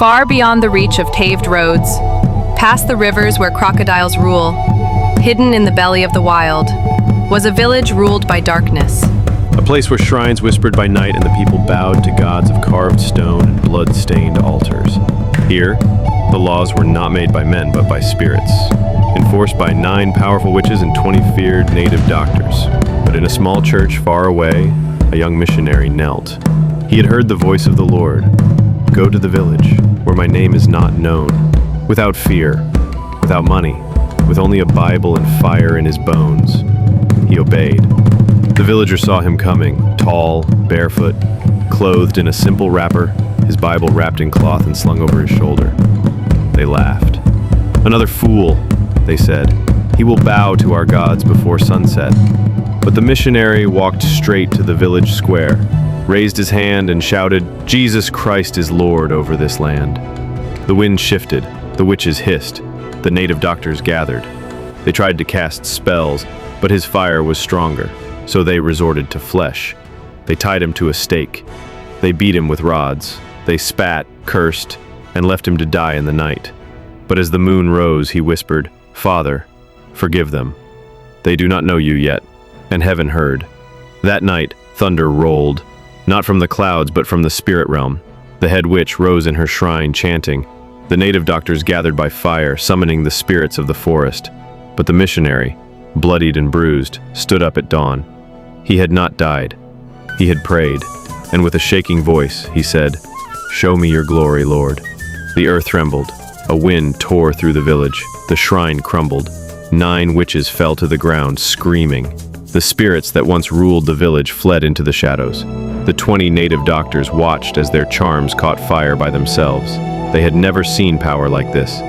Far beyond the reach of paved roads, past the rivers where crocodiles rule, hidden in the belly of the wild, was a village ruled by darkness. A place where shrines whispered by night and the people bowed to gods of carved stone and blood-stained altars. Here, the laws were not made by men but by spirits, enforced by 9 powerful witches and 20 feared native doctors. But in a small church far away, a young missionary knelt. He had heard the voice of the Lord. Go to the village, where my name is not known, without fear, without money, with only a Bible and fire in his bones. He obeyed. The villager saw him coming, tall, barefoot, clothed in a simple wrapper, his Bible wrapped in cloth and slung over his shoulder. They laughed. Another fool, they said. He will bow to our gods before sunset. But the missionary walked straight to the village square, raised his hand and shouted, "Jesus Christ is Lord over this land." The wind shifted, the witches hissed, the native doctors gathered. They tried to cast spells, but his fire was stronger, so they resorted to flesh. They tied him to a stake. They beat him with rods. They spat, cursed, and left him to die in the night. But as the moon rose, he whispered, "Father, forgive them. They do not know you yet." And heaven heard. That night, thunder rolled, not from the clouds but from the spirit realm. The head witch rose in her shrine chanting. The native doctors gathered by fire, summoning the spirits of the forest. But the missionary, bloodied and bruised, stood up at dawn. He had not died. He had prayed, and with a shaking voice, he said, "Show me your glory, Lord." The earth trembled. A wind tore through the village. The shrine crumbled. 9 witches fell to the ground, screaming. The spirits that once ruled the village fled into the shadows. The 20 native doctors watched as their charms caught fire by themselves. They had never seen power like this.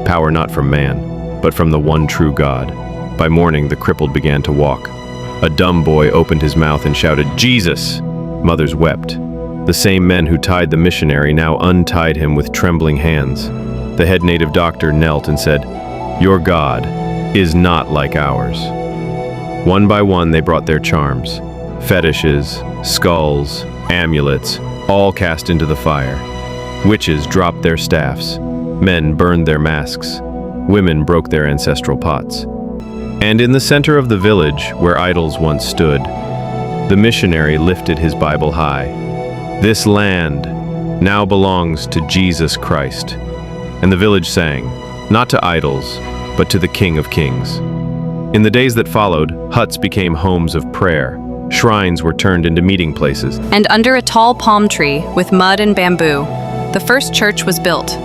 Power not from man, but from the one true God. By morning, the crippled began to walk. A dumb boy opened his mouth and shouted, "Jesus!" Mothers wept. The same men who tied the missionary now untied him with trembling hands. The head native doctor knelt and said, "Your God is not like ours." One by one, they brought their charms. Fetishes, skulls, amulets, all cast into the fire. Witches dropped their staffs. Men burned their masks. Women broke their ancestral pots. And in the center of the village, where idols once stood, the missionary lifted his Bible high. "This land now belongs to Jesus Christ." And the village sang, not to idols, but to the King of Kings. In the days that followed, huts became homes of prayer. Shrines were turned into meeting places. And under a tall palm tree with mud and bamboo, the first church was built.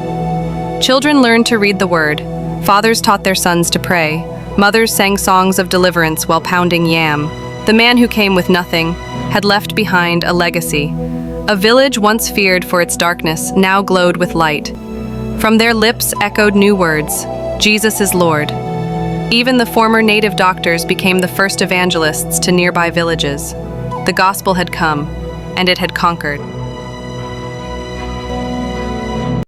Children learned to read the word. Fathers taught their sons to pray. Mothers sang songs of deliverance while pounding yam. The man who came with nothing had left behind a legacy. A village once feared for its darkness now glowed with light. From their lips echoed new words, "Jesus is Lord." Even the former native doctors became the first evangelists to nearby villages. The gospel had come, and it had conquered.